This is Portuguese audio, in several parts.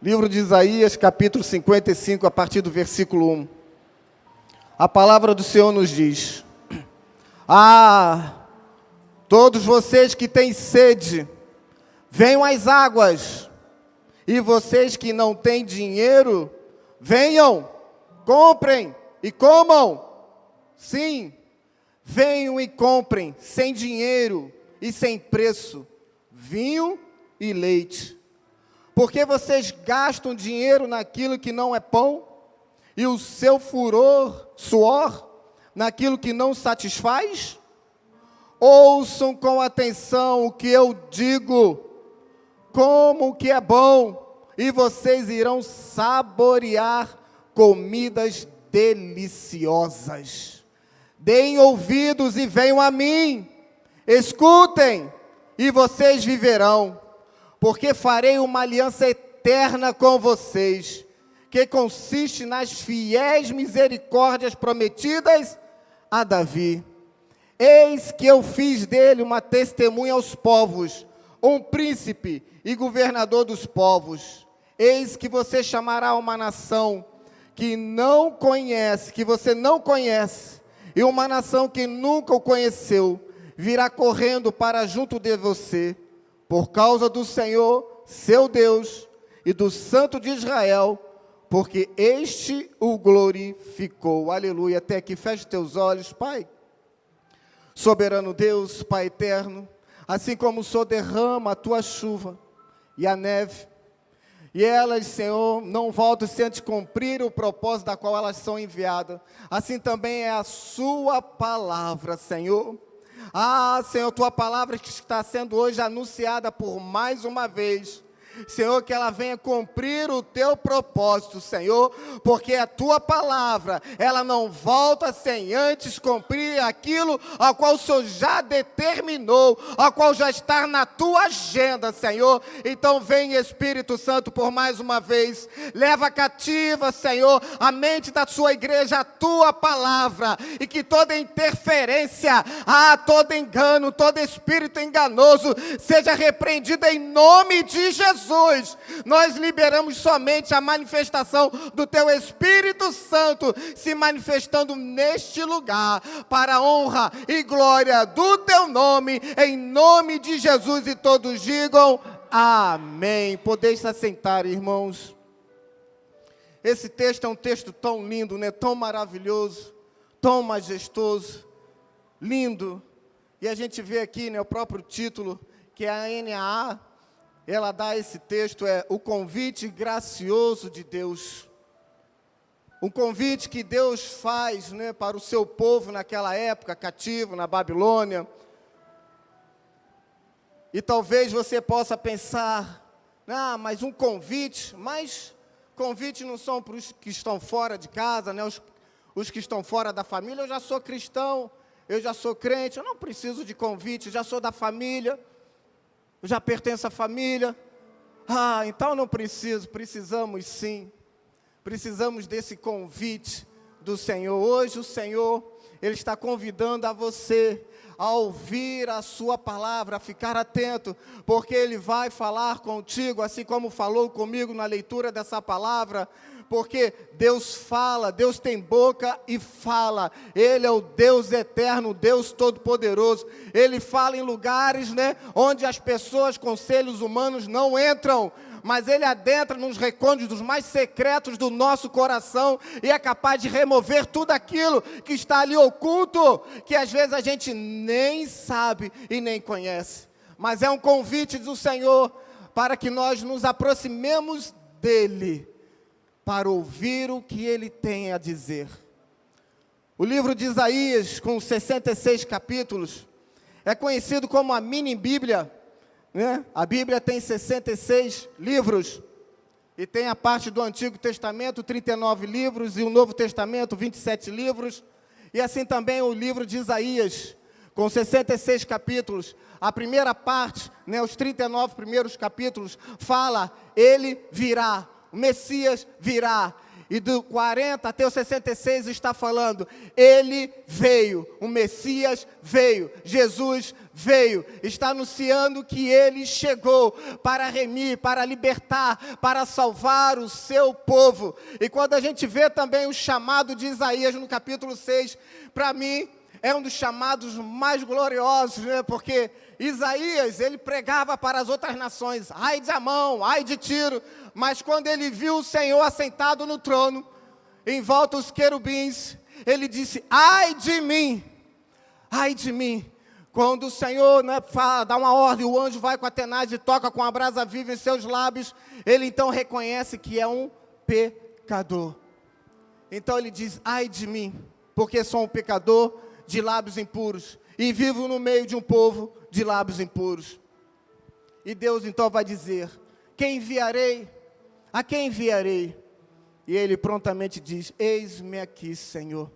Livro de Isaías, capítulo 55, a partir do versículo 1. A palavra do Senhor nos diz: Ah, todos vocês que têm sede, venham às águas, e vocês que não têm dinheiro, venham, comprem e comam. Sim, venham e comprem, sem dinheiro e sem preço, vinho e leite. Porque vocês gastam dinheiro naquilo que não é pão, e o seu suor, naquilo que não satisfaz? Ouçam com atenção o que eu digo, como o que é bom, e vocês irão saborear comidas deliciosas. Deem ouvidos e venham a mim, escutem, e vocês viverão. Porque farei uma aliança eterna com vocês, que consiste nas fiéis misericórdias prometidas a Davi. Eis que eu fiz dele uma testemunha aos povos, um príncipe e governador dos povos. Eis que você chamará uma nação que não conhece, que você não conhece, e uma nação que nunca o conheceu, virá correndo para junto de você, por causa do Senhor, seu Deus, e do Santo de Israel, porque este o glorificou. Aleluia. Até aqui, feche teus olhos, Pai. Soberano Deus, Pai eterno, assim como o Senhor derrama a tua chuva e a neve, e elas, Senhor, não voltam sem antes cumprir o propósito da qual elas são enviadas, assim também é a sua palavra, Senhor. Ah, Senhor, tua palavra que está sendo hoje anunciada por mais uma vez, Senhor, que ela venha cumprir o teu propósito, Senhor, porque a tua palavra, ela não volta sem antes cumprir aquilo ao qual o Senhor já determinou, ao qual já está na tua agenda, Senhor. Então vem, Espírito Santo, por mais uma vez, leva cativa, Senhor, a mente da sua igreja, a tua palavra, e que toda interferência, todo engano, todo espírito enganoso, seja repreendido em nome de Jesus. Nós liberamos somente a manifestação do teu Espírito Santo se manifestando neste lugar, para a honra e glória do teu nome, em nome de Jesus, e todos digam amém. Podeis se assentar, irmãos. Esse texto é um texto tão lindo, né? Tão maravilhoso, tão majestoso, lindo, e a gente vê aqui, né, o próprio título, que é a NAA, ela dá esse texto, é o convite gracioso de Deus. Um convite que Deus faz, né, para o seu povo naquela época, cativo na Babilônia. E talvez você possa pensar, mas um convite, mas convite não são para os que estão fora de casa, né, os que estão fora da família. Eu já sou cristão, eu já sou crente, eu não preciso de convite, eu já sou da família. Eu já pertenço à família. Então não precisamos sim. Precisamos desse convite do Senhor. Hoje o Senhor, Ele está convidando a você a ouvir a sua palavra, a ficar atento, porque Ele vai falar contigo, assim como falou comigo na leitura dessa palavra, porque Deus fala, Deus tem boca e fala. Ele é o Deus eterno, Deus todo-poderoso. Ele fala em lugares, né, onde as pessoas, conselhos humanos não entram, mas Ele adentra nos recônditos mais secretos do nosso coração e é capaz de remover tudo aquilo que está ali oculto, que às vezes a gente nem sabe e nem conhece. Mas é um convite do Senhor para que nós nos aproximemos dEle, para ouvir o que Ele tem a dizer. O livro de Isaías, com 66 capítulos, é conhecido como a mini-bíblia, né? A Bíblia tem 66 livros, e tem a parte do Antigo Testamento, 39 livros, e o Novo Testamento, 27 livros, e assim também o livro de Isaías, com 66 capítulos. A primeira parte, né, os 39 primeiros capítulos, fala, Ele virá, o Messias virá. E do 40 até o 66 está falando, Ele veio, o Messias veio, Jesus veio, está anunciando que Ele chegou para remir, para libertar, para salvar o seu povo. E quando a gente vê também o chamado de Isaías no capítulo 6, para mim, é um dos chamados mais gloriosos, né? Porque Isaías, ele pregava para as outras nações, ai de Amon, ai de Tiro, mas quando ele viu o Senhor assentado no trono, em volta os querubins, ele disse, ai de mim, ai de mim. Quando o Senhor, né, dá uma ordem, o anjo vai com a tenaz e toca com a brasa viva em seus lábios, ele então reconhece que é um pecador. Então ele diz, ai de mim, porque sou um pecador de lábios impuros, e vivo no meio de um povo de lábios impuros. E Deus então vai dizer, quem enviarei? A quem enviarei? E ele prontamente diz, eis-me aqui, Senhor,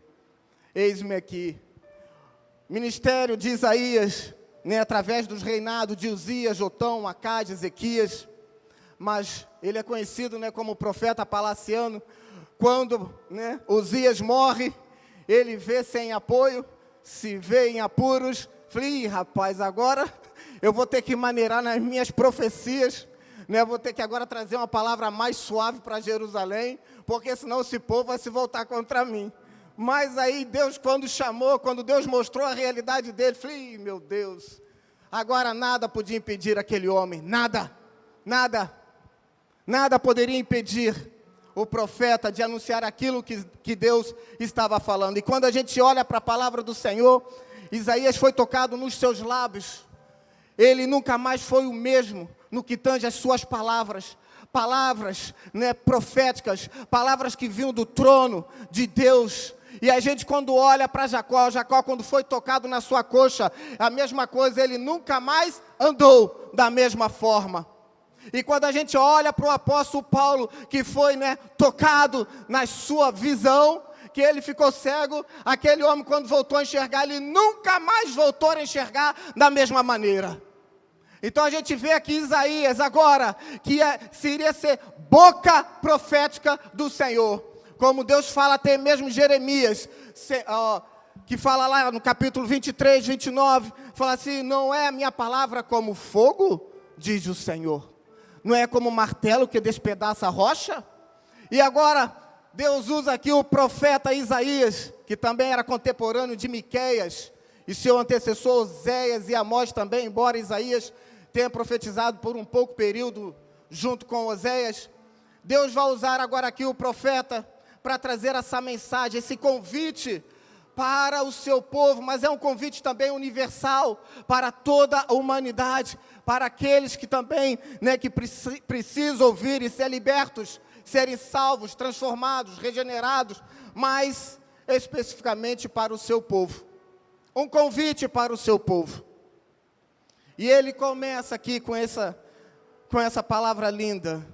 eis-me aqui. Ministério de Isaías, né, através dos reinados de Uzias, Jotão, Acade, Ezequias, mas ele é conhecido, né, como profeta palaciano. Quando, né, Uzias morre, ele vê sem apoio, se vê em apuros, falei, rapaz, agora eu vou ter que maneirar nas minhas profecias, né, vou ter que agora trazer uma palavra mais suave para Jerusalém, porque senão esse povo vai se voltar contra mim. Mas aí Deus, quando chamou, quando Deus mostrou a realidade dele, falei, meu Deus, agora nada podia impedir aquele homem, nada poderia impedir o profeta de anunciar aquilo que Deus estava falando. E quando a gente olha para a palavra do Senhor, Isaías foi tocado nos seus lábios, ele nunca mais foi o mesmo no que tange as suas palavras, né, proféticas, palavras que vinham do trono de Deus. E a gente quando olha para Jacó quando foi tocado na sua coxa, a mesma coisa, ele nunca mais andou da mesma forma. E quando a gente olha para o apóstolo Paulo, que foi, né, tocado na sua visão, que ele ficou cego, aquele homem quando voltou a enxergar, ele nunca mais voltou a enxergar da mesma maneira. Então a gente vê aqui Isaías agora, que iria ser boca profética do Senhor. Como Deus fala até mesmo Jeremias, que fala lá no capítulo 23, 29, fala assim, não é a minha palavra como fogo, diz o Senhor. Não é como martelo que despedaça a rocha? E agora, Deus usa aqui o profeta Isaías, que também era contemporâneo de Miqueias, e seu antecessor Oséias e Amós também, embora Isaías tenha profetizado por um pouco período junto com Oséias. Deus vai usar agora aqui o profeta para trazer essa mensagem, esse convite para o seu povo, mas é um convite também universal para toda a humanidade, para aqueles que também, né, que precisam ouvir e ser libertos, serem salvos, transformados, regenerados, mas especificamente para o seu povo. Um convite para o seu povo. E ele começa aqui com essa palavra linda.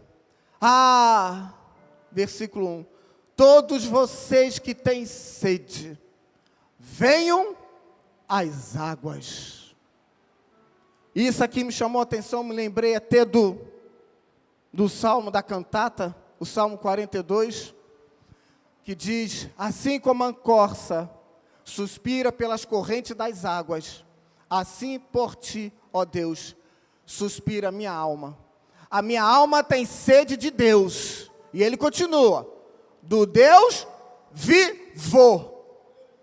Versículo 1. Todos vocês que têm sede, venham às águas. Isso aqui me chamou a atenção, me lembrei até do Salmo da cantata, o Salmo 42, que diz, assim como a corça suspira pelas correntes das águas, assim por ti, ó Deus, suspira a minha alma. A minha alma tem sede de Deus. E ele continua, do Deus vivo.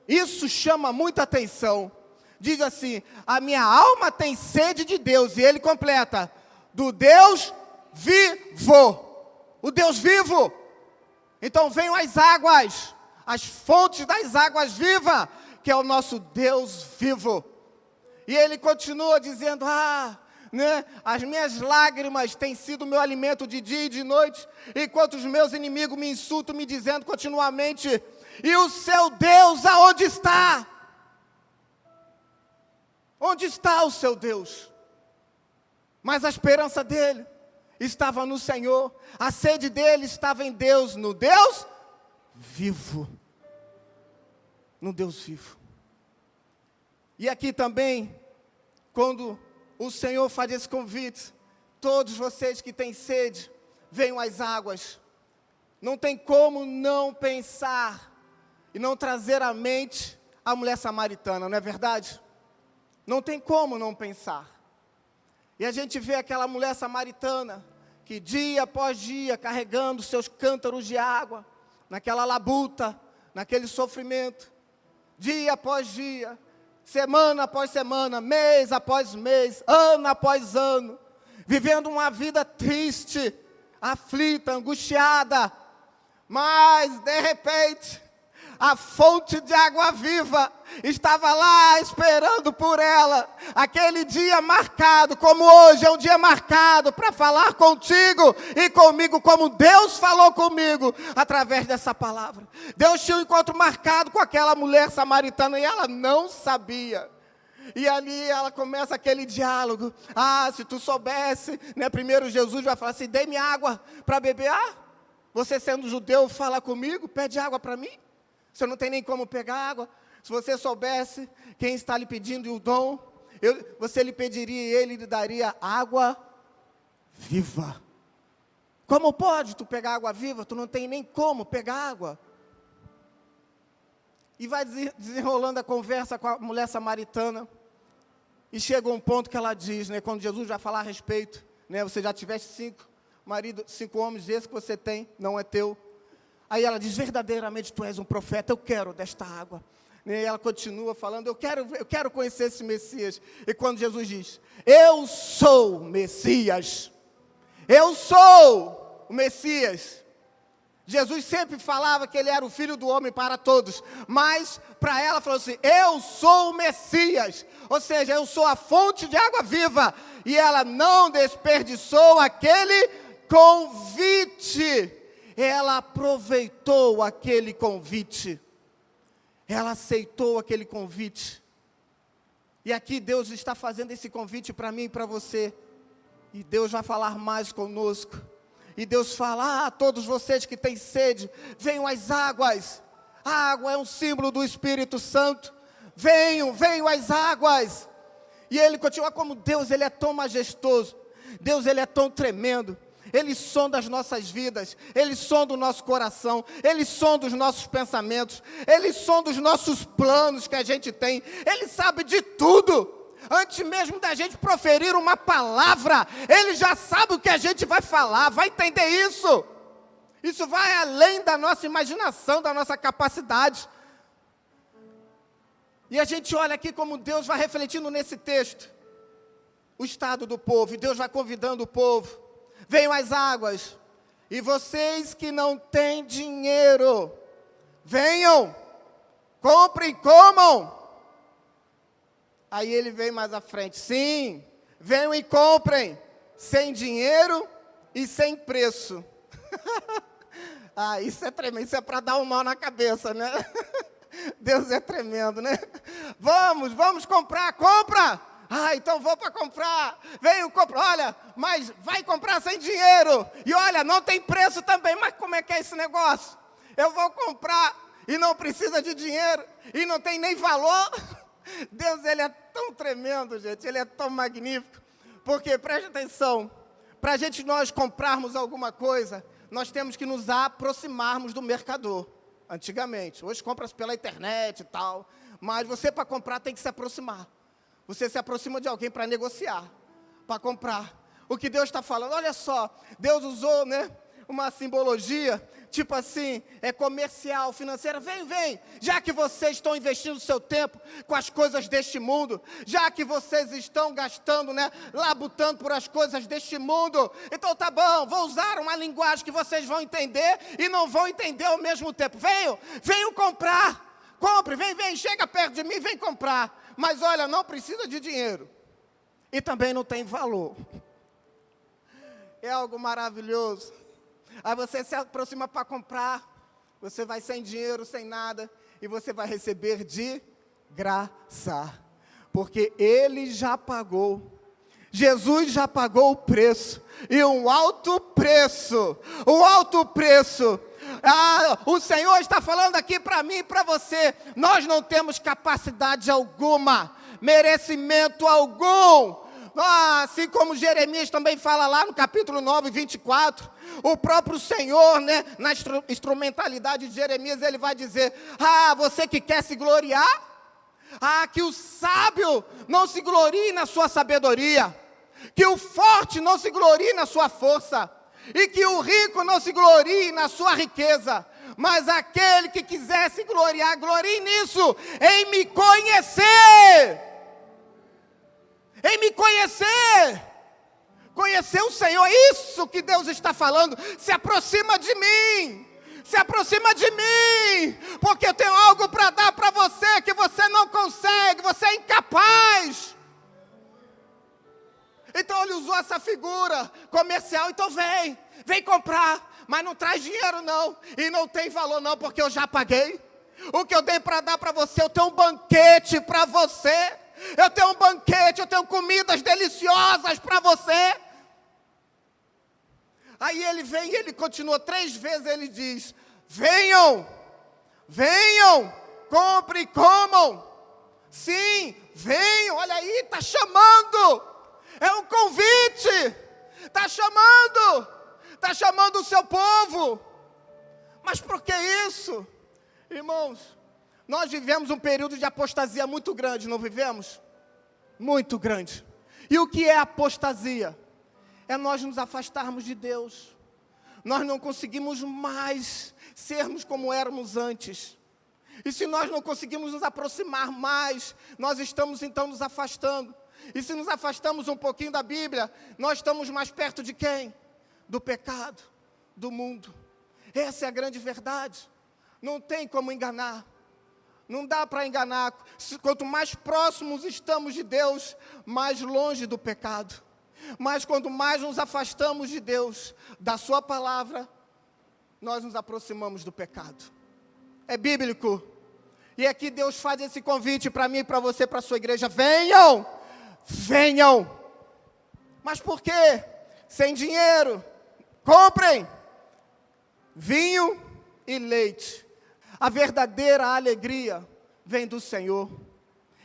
Isso chama muita atenção. Diz assim, a minha alma tem sede de Deus. E ele completa, do Deus vivo. O Deus vivo. Então venham as águas, as fontes das águas vivas, que é o nosso Deus vivo. E ele continua dizendo, né, as minhas lágrimas têm sido meu alimento de dia e de noite, enquanto os meus inimigos me insultam, me dizendo continuamente, e o seu Deus aonde está? Onde está o seu Deus? Mas a esperança dele estava no Senhor, a sede dele estava em Deus, no Deus vivo. No Deus vivo. E aqui também, quando o Senhor faz esse convite, todos vocês que têm sede, venham às águas. Não tem como não pensar e não trazer à mente a mulher samaritana, não é verdade? Não tem como não pensar. E a gente vê aquela mulher samaritana, que dia após dia, carregando seus cântaros de água, naquela labuta, naquele sofrimento, dia após dia, semana após semana, mês após mês, ano após ano, vivendo uma vida triste, aflita, angustiada, mas de repente, a fonte de água viva estava lá esperando por ela. Aquele dia marcado, como hoje é um dia marcado para falar contigo e comigo, como Deus falou comigo através dessa palavra. Deus tinha um encontro marcado com aquela mulher samaritana e ela não sabia. E ali ela começa aquele diálogo. Se tu soubesse, né? Primeiro Jesus vai falar assim: dê-me água para beber. Você sendo judeu, fala comigo, pede água para mim. Você não tem nem como pegar água. Se você soubesse quem está lhe pedindo o dom, você lhe pediria e ele lhe daria água viva. Como pode tu pegar água viva? Tu não tem nem como pegar água. E vai desenrolando a conversa com a mulher samaritana. E chega um ponto que ela diz, né, quando Jesus vai falar a respeito, né, você já tiveste 5 homens, esse que você tem não é teu. Aí ela diz: verdadeiramente tu és um profeta, eu quero desta água. E ela continua falando: eu quero conhecer esse Messias. E quando Jesus diz: eu sou o Messias, eu sou o Messias. Jesus sempre falava que ele era o Filho do homem para todos, mas para ela falou assim: eu sou o Messias, ou seja, eu sou a fonte de água viva. E ela não desperdiçou aquele convite. Ela aproveitou aquele convite. Ela aceitou aquele convite. E aqui Deus está fazendo esse convite para mim e para você. E Deus vai falar mais conosco. E Deus fala: todos vocês que têm sede, venham às águas. A água é um símbolo do Espírito Santo. Venham às águas. E ele continua: como Deus, ele é tão majestoso. Deus, ele é tão tremendo. Ele sonda as nossas vidas, Ele sonda o nosso coração, Ele sonda os nossos pensamentos, Ele sonda os nossos planos que a gente tem, Ele sabe de tudo. Antes mesmo da gente proferir uma palavra, Ele já sabe o que a gente vai falar, vai entender isso. Isso vai além da nossa imaginação, da nossa capacidade. E a gente olha aqui como Deus vai refletindo nesse texto o estado do povo, e Deus vai convidando o povo. Venham às águas, e vocês que não têm dinheiro, venham, comprem, comam. Aí ele vem mais à frente: sim, venham e comprem, sem dinheiro e sem preço. Isso é tremendo, isso é para dar um mal na cabeça, né? Deus é tremendo, né? Vamos comprar, compra! Então vou para comprar, venho comprar, olha, mas vai comprar sem dinheiro, e olha, não tem preço também, mas como é que é esse negócio? Eu vou comprar, e não precisa de dinheiro, e não tem nem valor. Deus, ele é tão tremendo, gente, ele é tão magnífico, porque, preste atenção, para nós comprarmos alguma coisa, nós temos que nos aproximarmos do mercador, antigamente, hoje compra-se pela internet e tal, mas você para comprar tem que se aproximar. Você se aproxima de alguém para negociar, para comprar. O que Deus está falando, olha só, Deus usou, né, uma simbologia, tipo assim, comercial, financeira. Vem, já que vocês estão investindo seu tempo com as coisas deste mundo, já que vocês estão gastando, né, labutando por as coisas deste mundo, então tá bom, vou usar uma linguagem que vocês vão entender e não vão entender ao mesmo tempo. Venham comprar, compre, vem, chega perto de mim, vem comprar. Mas olha, não precisa de dinheiro. E também não tem valor. É algo maravilhoso. Aí você se aproxima para comprar. Você vai sem dinheiro, sem nada. E você vai receber de graça. Porque Ele já pagou. Jesus já pagou o preço. E um alto preço. Um alto preço. O Senhor está falando aqui para mim e para você. Nós não temos capacidade alguma, merecimento algum. Assim como Jeremias também fala lá no capítulo 9, 24. O próprio Senhor, né, na instrumentalidade de Jeremias, ele vai dizer: você que quer se gloriar, Que o sábio não se glorie na sua sabedoria, que o forte não se glorie na sua força, e que o rico não se glorie na sua riqueza, mas aquele que quiser se gloriar, glorie nisso, em me conhecer. Em me conhecer. Conhecer o Senhor, é isso que Deus está falando. Se aproxima de mim. Se aproxima de mim, porque eu tenho algo para dar para você que você não consegue, você é incapaz. Então ele usou essa figura comercial, então vem comprar, mas não traz dinheiro não, e não tem valor não, porque eu já paguei. O que eu dei para dar para você, eu tenho um banquete para você, eu tenho um banquete, eu tenho comidas deliciosas para você. Aí ele vem e ele continua 3 vezes, ele diz, venham, comprem e comam. Sim, venham, olha aí, está chamando, é um convite, está chamando o seu povo. Mas por que isso? Irmãos, nós vivemos um período de apostasia muito grande, não vivemos? Muito grande. E o que é apostasia? É nós nos afastarmos de Deus. Nós não conseguimos mais sermos como éramos antes. E se nós não conseguimos nos aproximar mais, nós estamos então nos afastando. E se nos afastamos um pouquinho da Bíblia, nós estamos mais perto de quem? Do pecado, do mundo. Essa é a grande verdade. Não tem como enganar. Não dá para enganar. Quanto mais próximos estamos de Deus, mais longe do pecado. Mas quanto mais nos afastamos de Deus, da sua palavra, nós nos aproximamos do pecado. É bíblico. E aqui Deus faz esse convite para mim, para você, para a sua igreja. Venham! Mas por quê? Sem dinheiro. Comprem vinho e leite. A verdadeira alegria vem do Senhor.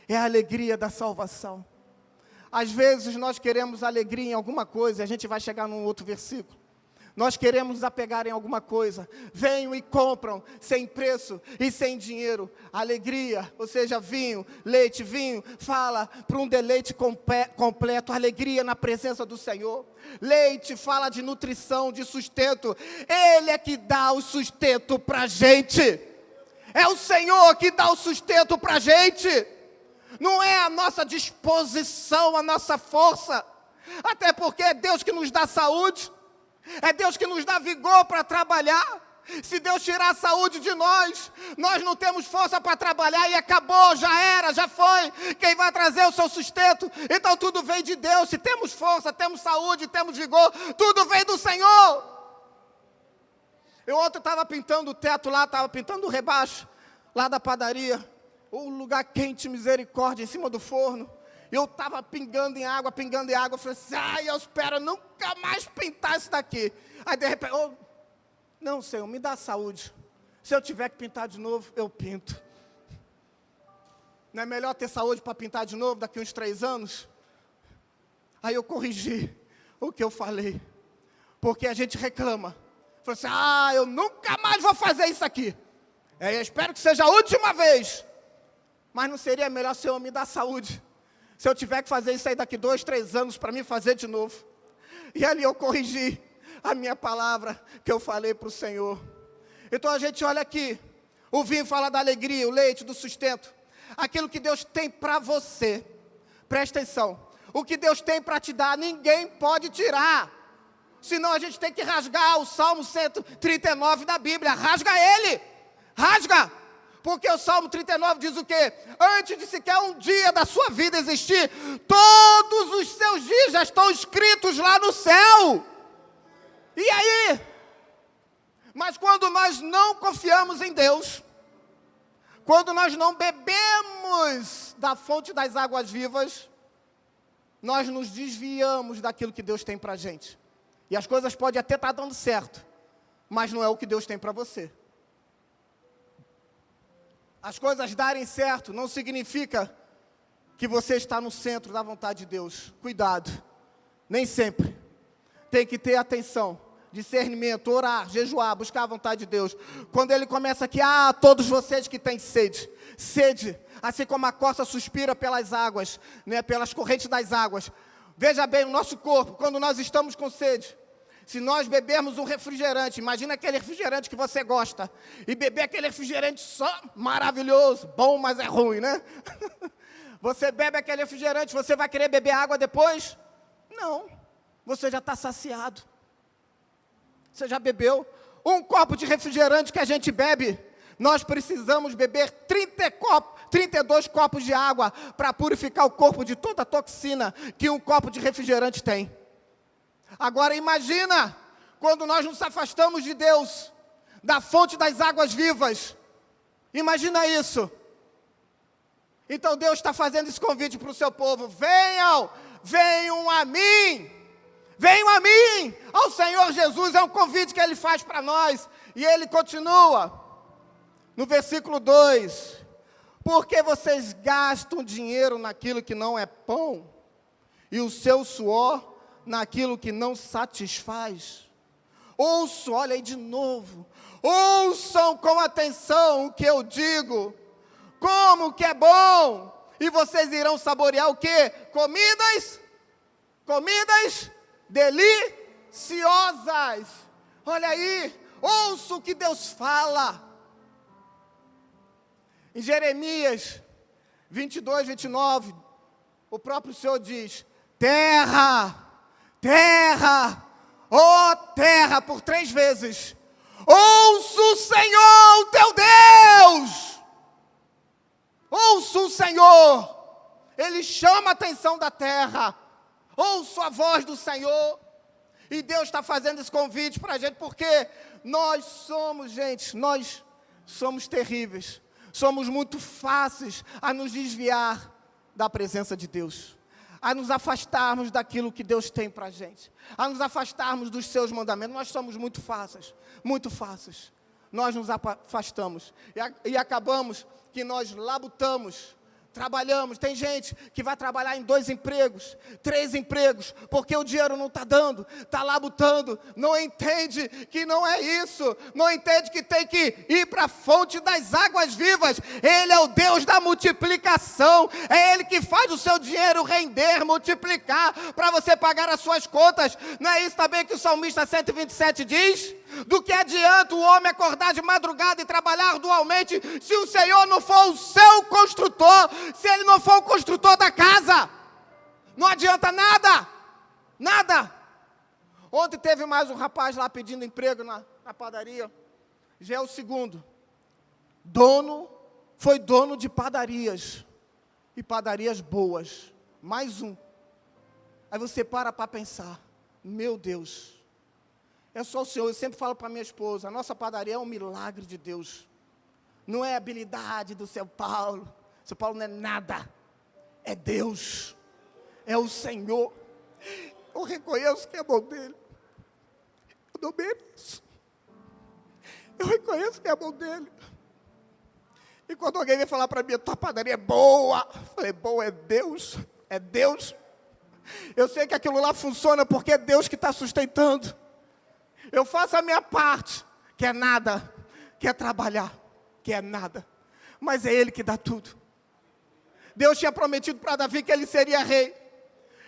É a alegria da salvação. Às vezes nós queremos alegria em alguma coisa, a gente vai chegar num outro versículo. Nós queremos nos apegar em alguma coisa. Venham e compram, sem preço e sem dinheiro. Alegria, ou seja, vinho, fala para um deleite completo. Alegria na presença do Senhor. Leite fala de nutrição, de sustento. Ele é que dá o sustento para a gente. É o Senhor que dá o sustento para a gente. Não é a nossa disposição, a nossa força. Até porque é Deus que nos dá saúde. É Deus que nos dá vigor para trabalhar. Se Deus tirar a saúde de nós, nós não temos força para trabalhar e acabou, já era, já foi. Quem vai trazer o seu sustento? Então tudo vem de Deus. Se temos força, temos saúde, temos vigor, tudo vem do Senhor. Eu ontem estava pintando o teto lá, estava pintando o rebaixo lá da padaria. Um lugar quente, misericórdia, em cima do forno. Eu estava pingando em água. Eu falei assim, eu espero nunca mais pintar isso daqui. Aí de repente, não, Senhor, me dá saúde. Se eu tiver que pintar de novo, eu pinto. Não é melhor ter saúde para pintar de novo daqui uns 3 anos? Aí eu corrigi o que eu falei. Porque a gente reclama. Falei assim, eu nunca mais vou fazer isso aqui. Eu espero que seja a última vez. Mas não seria melhor, Senhor, me dar saúde? Se eu tiver que fazer isso aí daqui 2, 3 anos para mim fazer de novo. E ali eu corrigi a minha palavra que eu falei para o Senhor. Então a gente olha aqui. O vinho fala da alegria, o leite, do sustento. Aquilo que Deus tem para você. Presta atenção. O que Deus tem para te dar, ninguém pode tirar. Senão a gente tem que rasgar o Salmo 139 da Bíblia. Rasga ele. Rasga. Porque o Salmo 39 diz o quê? Antes de sequer um dia da sua vida existir, todos os seus dias já estão escritos lá no céu. E aí? Mas quando nós não confiamos em Deus, quando nós não bebemos da fonte das águas vivas, nós nos desviamos daquilo que Deus tem para a gente. E as coisas podem até estar dando certo, mas não é o que Deus tem para você. As coisas darem certo não significa que você está no centro da vontade de Deus. Cuidado, nem sempre. Tem que ter atenção discernimento, orar, jejuar, buscar a vontade de Deus. Quando ele começa aqui, todos vocês que têm sede, assim como a corça suspira pelas águas, né, pelas correntes das águas. Veja bem, o nosso corpo, quando nós estamos com sede, se nós bebermos um refrigerante, imagina aquele refrigerante que você gosta, e beber aquele refrigerante só maravilhoso, bom, mas é ruim, né? Você bebe aquele refrigerante, você vai querer beber água depois? Não, você já está saciado. Você já bebeu? Um copo de refrigerante que a gente bebe, nós precisamos beber 32 copos de água para purificar o corpo de toda a toxina que um copo de refrigerante tem. Agora imagina, quando nós nos afastamos de Deus, da fonte das águas vivas. Imagina isso. Então Deus está fazendo esse convite para o seu povo. Venham a mim. Venham a mim, ao Senhor Jesus. É um convite que Ele faz para nós. E Ele continua, no versículo 2. Porque vocês gastam dinheiro naquilo que não é pão, e o seu suor naquilo que não satisfaz. Olha aí de novo. Ouçam com atenção o que eu digo. Como que é bom. E vocês irão saborear o quê? Comidas deliciosas. Olha aí. Ouça o que Deus fala. Em Jeremias 22, 29, o próprio Senhor diz: terra, ó terra, por 3 vezes, ouça o Senhor, o teu Deus, ouça o Senhor, Ele chama a atenção da terra, ouça a voz do Senhor, e Deus está fazendo esse convite para a gente, porque nós somos terríveis, somos muito fáceis a nos desviar da presença de Deus, a nos afastarmos daquilo que Deus tem para a gente, a nos afastarmos dos seus mandamentos. Nós somos muito fáceis, nós nos afastamos, e acabamos que nós labutamos, trabalhamos. Tem gente que vai trabalhar em 2 empregos, 3 empregos, porque o dinheiro não está dando, está labutando, não entende que não é isso, não entende que tem que ir para a fonte das águas vivas. Ele é o Deus da multiplicação, é Ele que faz o seu dinheiro render, multiplicar, para você pagar as suas contas. Não é isso também que o salmista 127 diz? Do que adianta o homem acordar de madrugada e trabalhar dualmente, se o Senhor não for o seu construtor, se Ele não for o construtor da casa? Não adianta nada. Ontem teve mais um rapaz lá pedindo emprego na padaria, já é o segundo. Foi dono de padarias, e padarias boas, mais um. Aí você para pensar, meu Deus, é só o Senhor. Eu sempre falo para minha esposa, a nossa padaria é um milagre de Deus. Não é habilidade do seu Paulo. Seu Paulo não é nada. É Deus. É o Senhor. Eu reconheço que é bom dele. Eu não mereço. Eu reconheço que é bom dele. E quando alguém vem falar para mim, tua padaria é boa, eu falei, boa é Deus. É Deus. Eu sei que aquilo lá funciona porque é Deus que está sustentando. Eu faço a minha parte, que é nada, que é trabalhar, que é nada, mas é Ele que dá tudo. Deus tinha prometido para Davi que ele seria rei,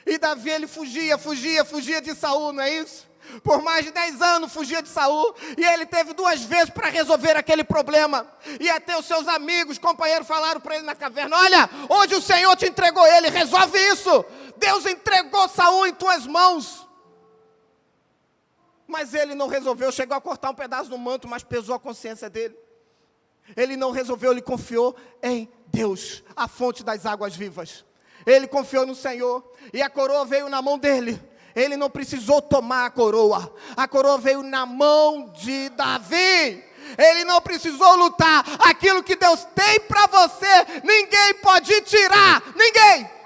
e Davi ele fugia de Saul, não é isso? Por mais de 10 anos fugia de Saul, e ele teve 2 vezes para resolver aquele problema, e até os seus amigos, companheiros falaram para ele na caverna, olha, hoje o Senhor te entregou ele, resolve isso, Deus entregou Saul em tuas mãos. Mas ele não resolveu, chegou a cortar um pedaço do manto, mas pesou a consciência dele. Ele não resolveu, ele confiou em Deus, a fonte das águas vivas. Ele confiou no Senhor, e a coroa veio na mão dele. Ele não precisou tomar a coroa veio na mão de Davi. Ele não precisou lutar. Aquilo que Deus tem para você, ninguém pode tirar, ninguém.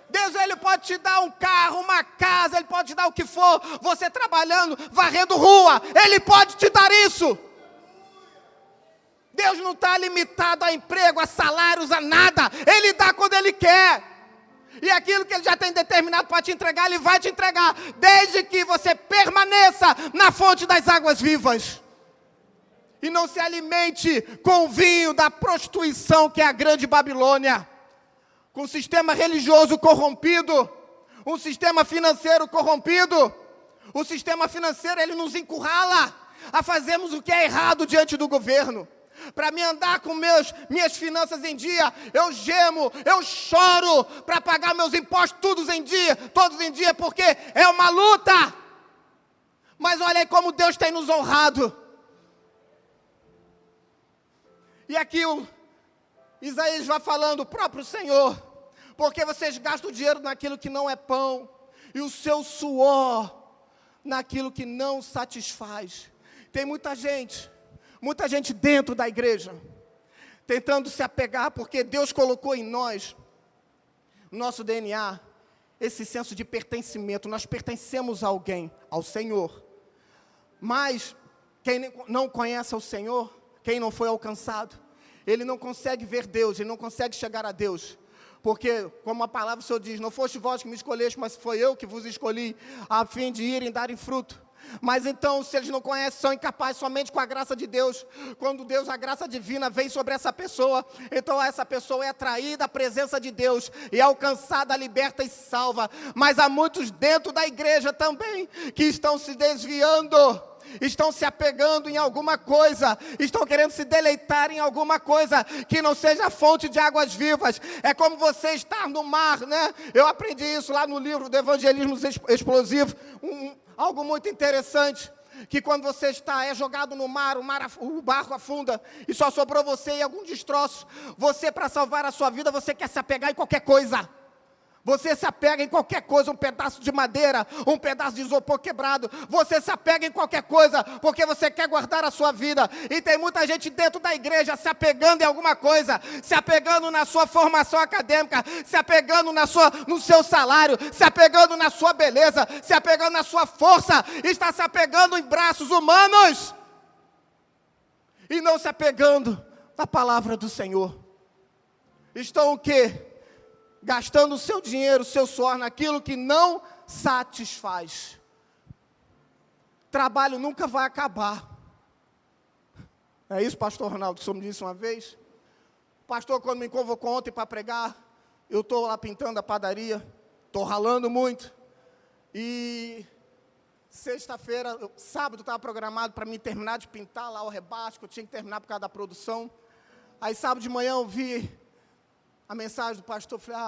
Deus, Ele pode te dar um carro, uma casa, Ele pode te dar o que for, você trabalhando, varrendo rua, Ele pode te dar isso. Deus não está limitado a emprego, a salários, a nada, Ele dá quando Ele quer. E aquilo que Ele já tem determinado para te entregar, Ele vai te entregar, desde que você permaneça na fonte das águas vivas. E não se alimente com o vinho da prostituição, que é a grande Babilônia. Com um sistema religioso corrompido, um sistema financeiro corrompido. O sistema financeiro, ele nos encurrala a fazermos o que é errado diante do governo. Para me andar com minhas finanças em dia, eu gemo, eu choro para pagar meus impostos todos em dia, porque é uma luta. Mas olha aí como Deus tem nos honrado. E aqui Isaías vai falando, o próprio Senhor, porque vocês gastam o dinheiro naquilo que não é pão, e o seu suor naquilo que não satisfaz. Tem muita gente dentro da igreja, tentando se apegar, porque Deus colocou em nós, no nosso DNA, esse senso de pertencimento. Nós pertencemos a alguém, ao Senhor. Mas quem não conhece o Senhor, quem não foi alcançado, ele não consegue ver Deus, ele não consegue chegar a Deus. Porque, como a palavra do Senhor diz, não foste vós que me escolheste, mas foi eu que vos escolhi, a fim de irem darem fruto. Mas então, se eles não conhecem, são incapazes somente com a graça de Deus. Quando Deus, a graça divina, vem sobre essa pessoa, então essa pessoa é atraída à presença de Deus, e é alcançada, liberta e salva. Mas há muitos dentro da igreja também, que estão se desviando, estão se apegando em alguma coisa, estão querendo se deleitar em alguma coisa que não seja fonte de águas vivas. É como você estar no mar, né? Eu aprendi isso lá no livro do Evangelismo Explosivo, algo muito interessante, que quando você é jogado no mar, o barco afunda, e só sobrou você e alguns destroços. Você, para salvar a sua vida, você quer se apegar em qualquer coisa. Você se apega em qualquer coisa, um pedaço de madeira, um pedaço de isopor quebrado. Você se apega em qualquer coisa, porque você quer guardar a sua vida. E tem muita gente dentro da igreja se apegando em alguma coisa, se apegando na sua formação acadêmica, se apegando no seu salário, se apegando na sua beleza, se apegando na sua força, está se apegando em braços humanos, e não se apegando na palavra do Senhor. Estão o quê? Gastando o seu dinheiro, o seu suor naquilo que não satisfaz. Trabalho nunca vai acabar. É isso, pastor Ronaldo, que o senhor me disse uma vez? O pastor, quando me convocou ontem para pregar, eu estou lá pintando a padaria, estou ralando muito. E sexta-feira, sábado estava programado para mim terminar de pintar lá o rebaixo, que eu tinha que terminar por causa da produção. Aí sábado de manhã eu vi a mensagem do pastor, falei,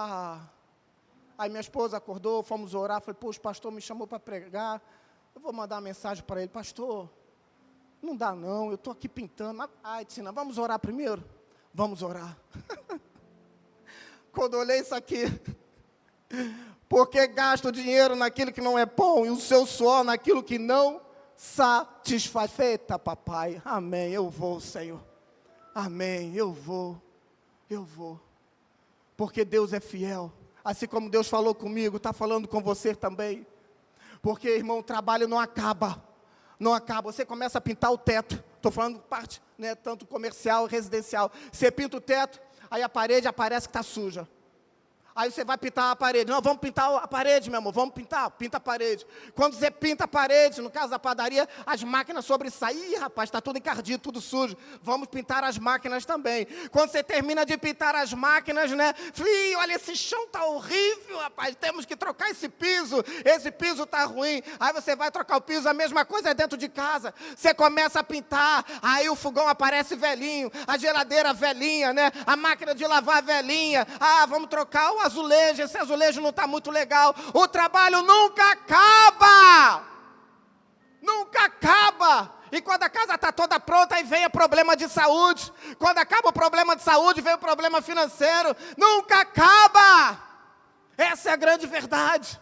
Aí minha esposa acordou, fomos orar, falei, o pastor me chamou para pregar, eu vou mandar uma mensagem para ele, pastor, não dá não, eu estou aqui pintando. Disse, não, vamos orar primeiro? Vamos orar. Quando eu olhei isso aqui, porque gasta o dinheiro naquilo que não é pão, e o seu suor naquilo que não satisfaz. Eita, papai, amém, eu vou, Senhor, amém, eu vou. Porque Deus é fiel, assim como Deus falou comigo, está falando com você também. Porque, irmão, o trabalho não acaba, você começa a pintar o teto, estou falando parte, né, tanto comercial, residencial, você pinta o teto, aí a parede aparece que está suja. Aí você vai pintar a parede. Não, vamos pintar a parede, meu amor, pinta a parede. Quando você pinta a parede, no caso da padaria, as máquinas sobressaem. Ih, rapaz, está tudo encardido, tudo sujo. Vamos pintar as máquinas também. Quando você termina de pintar as máquinas, né? Olha, esse chão está horrível, rapaz, temos que trocar esse piso está ruim. Aí você vai trocar o piso, a mesma coisa é dentro de casa. Você começa a pintar, aí o fogão aparece velhinho, a geladeira velhinha, né? A máquina de lavar velhinha. Vamos trocar o azulejo, esse azulejo não está muito legal. O trabalho nunca acaba. Nunca acaba. E quando a casa está toda pronta, aí vem o problema de saúde. Quando acaba o problema de saúde, vem o problema financeiro. Nunca acaba. Essa é a grande verdade.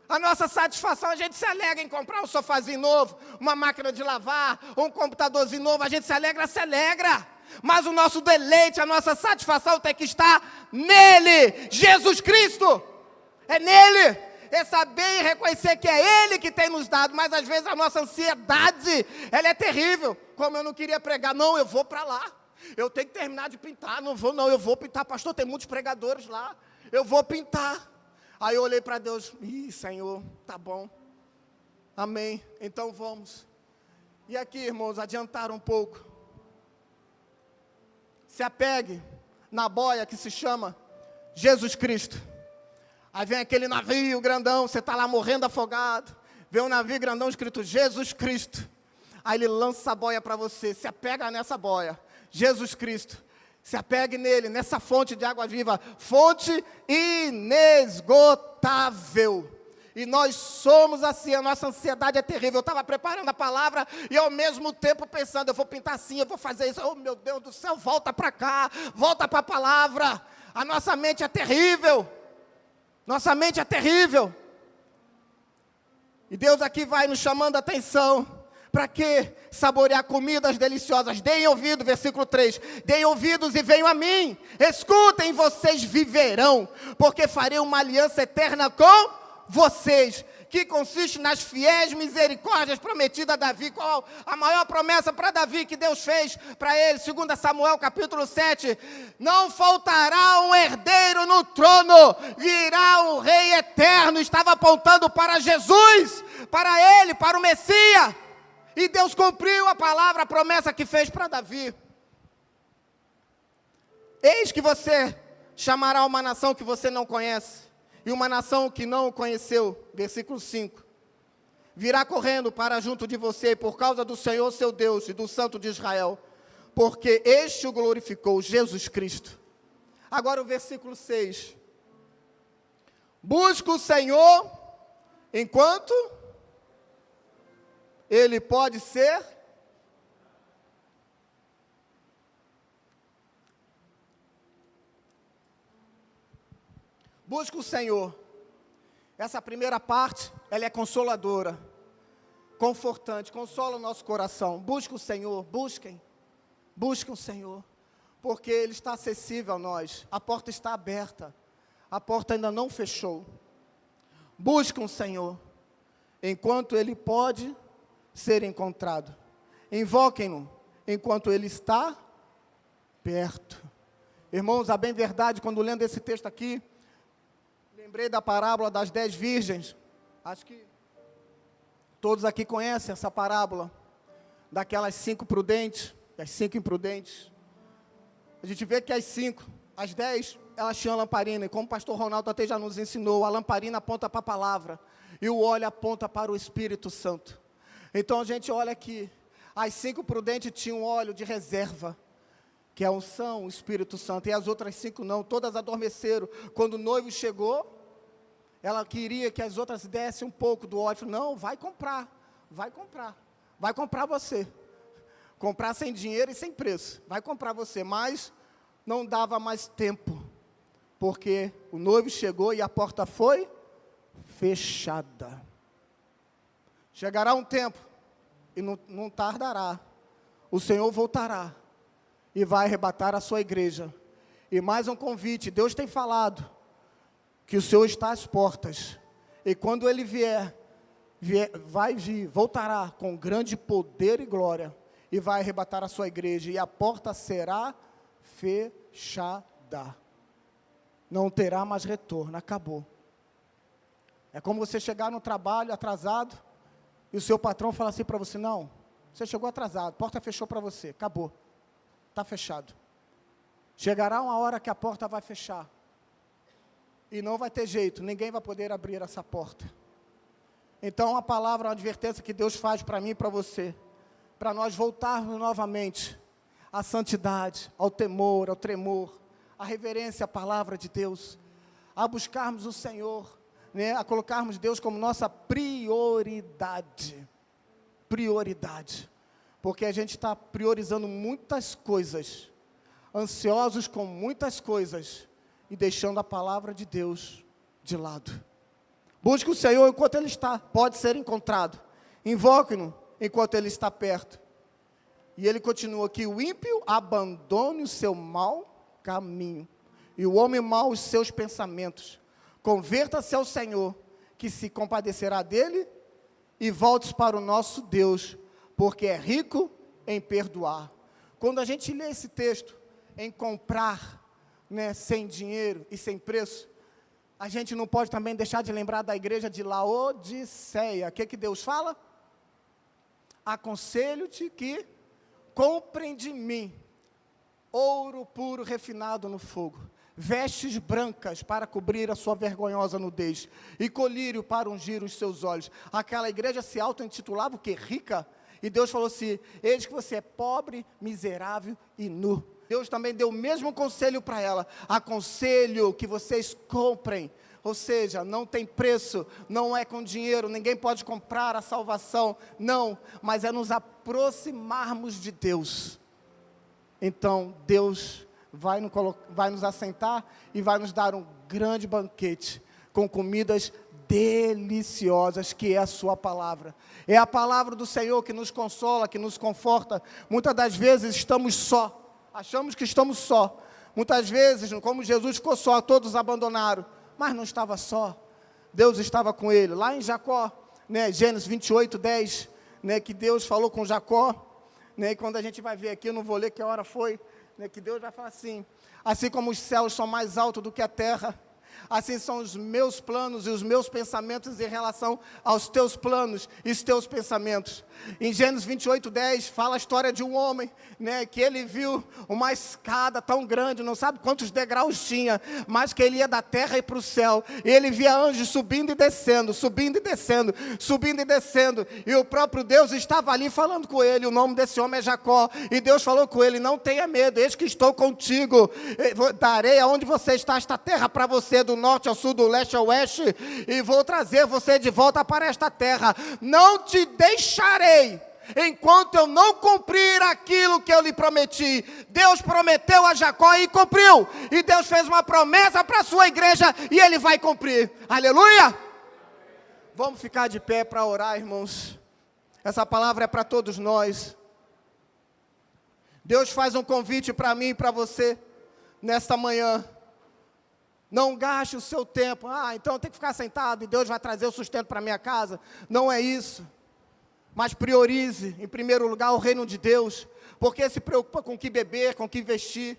A nossa satisfação, a gente se alegra em comprar um sofazinho novo, uma máquina de lavar, um computadorzinho novo, a gente se alegra. Mas o nosso deleite, a nossa satisfação tem que estar nele, Jesus Cristo. É nele. É saber e reconhecer que é Ele que tem nos dado. Mas às vezes a nossa ansiedade, ela é terrível. Como eu não queria pregar, não, eu vou para lá. Eu tenho que terminar de pintar, não vou não, eu vou pintar. Pastor, tem muitos pregadores lá. eu vou pintar. Aí eu olhei para Deus, Senhor, tá bom, amém, então vamos. E aqui, irmãos, adiantaram um pouco. Se apegue na boia que se chama Jesus Cristo. Aí vem aquele navio grandão, você está lá morrendo afogado, vem um navio grandão escrito Jesus Cristo. Aí ele lança a boia para você, se apega nessa boia, Jesus Cristo. Se apegue nele, nessa fonte de água viva, fonte inesgotável. E nós somos assim, a nossa ansiedade é terrível. Eu estava preparando a palavra e ao mesmo tempo pensando, eu vou pintar assim, eu vou fazer isso. Oh, meu Deus do céu, volta para cá, volta para a palavra. A nossa mente é terrível. Nossa mente é terrível. E Deus aqui vai nos chamando a atenção. Para que saborear comidas deliciosas? Deem ouvido, versículo 3. Deem ouvidos e venham a mim. Escutem, vocês viverão. Porque farei uma aliança eterna com vocês. Que consiste nas fiéis misericórdias prometidas a Davi. Qual a maior promessa para Davi que Deus fez para ele? 2 Samuel capítulo 7. Não faltará um herdeiro no trono. Virá um rei eterno. Estava apontando para Jesus. Para ele, para o Messias. E Deus cumpriu a palavra, a promessa que fez para Davi. Eis que você chamará uma nação que você não conhece, e uma nação que não o conheceu. Versículo 5. Virá correndo para junto de você, por causa do Senhor seu Deus e do Santo de Israel, porque este o glorificou, Jesus Cristo. Agora o versículo 6. Busca o Senhor, enquanto Ele pode ser busca o Senhor. Essa primeira parte, ela é consoladora, confortante, consola o nosso coração. Busca o Senhor, busquem o Senhor, porque Ele está acessível a nós, a porta está aberta, a porta ainda não fechou. Busca o Senhor, enquanto Ele pode ser encontrado. Invoquem-no enquanto Ele está perto. Irmãos, a bem verdade, quando lendo esse texto aqui, lembrei da parábola das 10 virgens. Acho que todos aqui conhecem essa parábola, daquelas 5 prudentes, das 5 imprudentes. A gente vê que as 10, elas tinham a lamparina, e como o pastor Ronaldo até já nos ensinou, a lamparina aponta para a palavra, e o óleo aponta para o Espírito Santo. Então a gente olha aqui, as 5 prudentes tinham óleo de reserva, que é a unção, o Espírito Santo, e as outras 5 não, todas adormeceram. Quando o noivo chegou, ela queria que as outras dessem um pouco do óleo. Falou, não, vai comprar você. Comprar sem dinheiro e sem preço, vai comprar você, mas não dava mais tempo, porque o noivo chegou e a porta foi fechada. Chegará um tempo, e não tardará, o Senhor voltará, e vai arrebatar a sua igreja. E mais um convite, Deus tem falado, que o Senhor está às portas, e quando Ele vier, voltará com grande poder e glória, e vai arrebatar a sua igreja, e a porta será fechada, não terá mais retorno, acabou. É como você chegar no trabalho atrasado, e o seu patrão fala assim para você, não, você chegou atrasado, a porta fechou para você, acabou, está fechado. Chegará uma hora que a porta vai fechar, e não vai ter jeito, ninguém vai poder abrir essa porta. Então a palavra, uma advertência que Deus faz para mim e para você, para nós voltarmos novamente à santidade, ao temor, ao tremor, à reverência à palavra de Deus, a buscarmos o Senhor, né, a colocarmos Deus como nossa prioridade, porque a gente está priorizando muitas coisas, ansiosos com muitas coisas, e deixando a palavra de Deus de lado. Busque o Senhor enquanto Ele pode ser encontrado, invoque-no enquanto Ele está perto. E Ele continua aqui, o ímpio abandone o seu mau caminho, e o homem mau os seus pensamentos, converta-se ao Senhor, que se compadecerá dele, e volte para o nosso Deus, porque é rico em perdoar. Quando a gente lê esse texto, em comprar, né, sem dinheiro e sem preço, a gente não pode também deixar de lembrar da igreja de Laodiceia. O que Deus fala? Aconselho-te que comprem de mim ouro puro refinado no fogo, vestes brancas para cobrir a sua vergonhosa nudez, e colírio para ungir os seus olhos. Aquela igreja se auto-intitulava o quê? Rica. E Deus falou assim: eis que você é pobre, miserável e nu. Deus também deu o mesmo conselho para ela: aconselho que vocês comprem. Ou seja, não tem preço, não é com dinheiro, ninguém pode comprar a salvação, não, mas é nos aproximarmos de Deus. Então, Deus vai nos assentar e vai nos dar um grande banquete, com comidas deliciosas, que é a sua palavra. É a palavra do Senhor que nos consola, que nos conforta. Muitas das vezes estamos só, achamos que estamos só. Muitas vezes, como Jesus ficou só, todos abandonaram, mas não estava só. Deus estava com ele. Lá em Jacó, Gênesis 28:10, que Deus falou com Jacó, e quando a gente vai ver aqui, eu não vou ler que hora foi, que Deus vai falar assim: assim como os céus são mais altos do que a terra, assim são os meus planos e os meus pensamentos em relação aos teus planos e os teus pensamentos. Em Gênesis 28:10, fala a história de um homem, que ele viu uma escada tão grande, não sabe quantos degraus tinha, mas que ele ia da terra e para o céu, e ele via anjos subindo e descendo, subindo e descendo, subindo e descendo, e o próprio Deus estava ali falando com ele. O nome desse homem é Jacó, e Deus falou com ele: não tenha medo, eis que estou contigo, darei aonde você está esta terra para você, do norte ao sul, do leste ao oeste, e vou trazer você de volta para esta terra. Não te deixarei enquanto eu não cumprir aquilo que eu lhe prometi. Deus prometeu a Jacó e cumpriu. E Deus fez uma promessa para a sua igreja e Ele vai cumprir. Aleluia! Vamos ficar de pé para orar, irmãos. Essa palavra é para todos nós. Deus faz um convite para mim e para você nesta manhã. Não gaste o seu tempo. Então eu tenho que ficar sentado e Deus vai trazer o sustento para a minha casa. Não é isso. Mas priorize, em primeiro lugar, o reino de Deus. Porque se preocupa com o que beber, com o que vestir,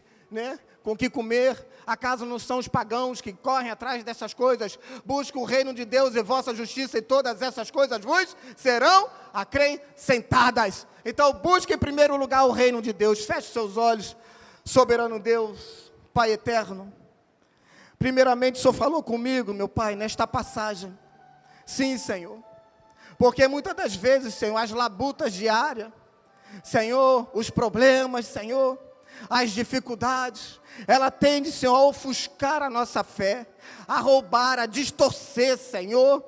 com o que comer. Acaso não são os pagãos que correm atrás dessas coisas? Busque o reino de Deus e vossa justiça, e todas essas coisas vos serão acrescentadas. Então busque em primeiro lugar o reino de Deus. Feche seus olhos. Soberano Deus, Pai eterno, primeiramente o Senhor falou comigo, meu Pai, nesta passagem. Sim, Senhor. Porque muitas das vezes, Senhor, as labutas diárias, Senhor, os problemas, Senhor, as dificuldades, ela tende, Senhor, a ofuscar a nossa fé, a roubar, a distorcer, Senhor,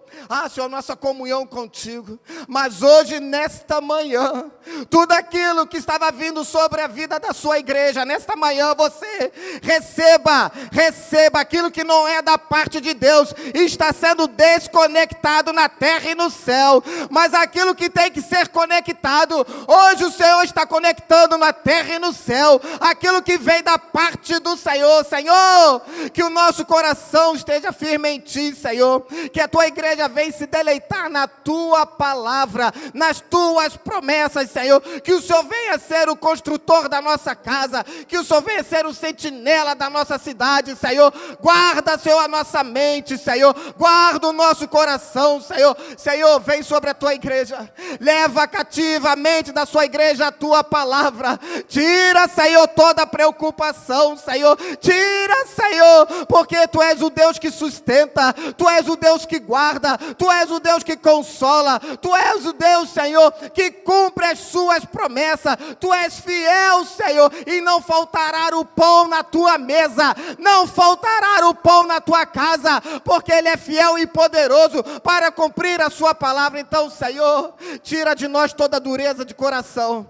Senhor, nossa comunhão contigo. Mas hoje, nesta manhã, tudo aquilo que estava vindo sobre a vida da sua igreja, nesta manhã você receba aquilo que não é da parte de Deus, e está sendo desconectado na terra e no céu, mas aquilo que tem que ser conectado, hoje o Senhor está conectando na terra e no céu, aquilo que vem da parte do Senhor. Senhor, que o nosso coração esteja firme em Ti, Senhor, que a Tua igreja venha se deleitar na Tua palavra, nas Tuas promessas, Senhor, que o Senhor venha ser o construtor da nossa casa, que o Senhor venha ser o sentinela da nossa cidade, Senhor. Guarda, Senhor, a nossa mente, Senhor, guarda o nosso coração, Senhor. Senhor, vem sobre a Tua igreja, leva cativa a mente da sua igreja a Tua palavra, tira, Senhor, toda a preocupação, Senhor, tira, Senhor, porque Tu és o Deus que sustenta, Tu és o Deus que guarda, Tu és o Deus que consola, Tu és o Deus, Senhor, que cumpre as Suas promessas. Tu és fiel, Senhor, e não faltará o pão na Tua mesa, não faltará o pão na Tua casa, porque Ele é fiel e poderoso para cumprir a Sua palavra. Então, Senhor, tira de nós toda dureza de coração,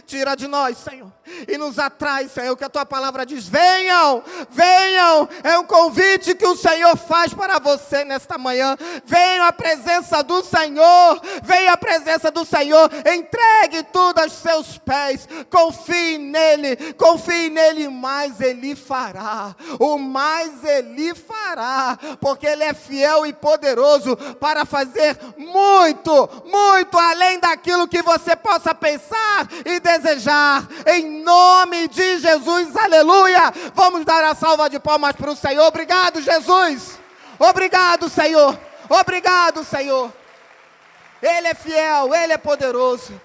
tira de nós, Senhor, e nos atrai, Senhor, que a Tua palavra diz: venham, venham, é um convite que o Senhor faz para você nesta manhã. Venham à presença do Senhor, venha à presença do Senhor, entregue tudo aos seus pés, confie nele, mais Ele fará, o mais Ele fará, porque Ele é fiel e poderoso para fazer muito, muito além daquilo que você possa pensar e desejar, em nome de Jesus, aleluia. Vamos dar a salva de palmas para o Senhor. Obrigado, Jesus, Obrigado, Senhor. Obrigado, Senhor. Ele é fiel, Ele é poderoso.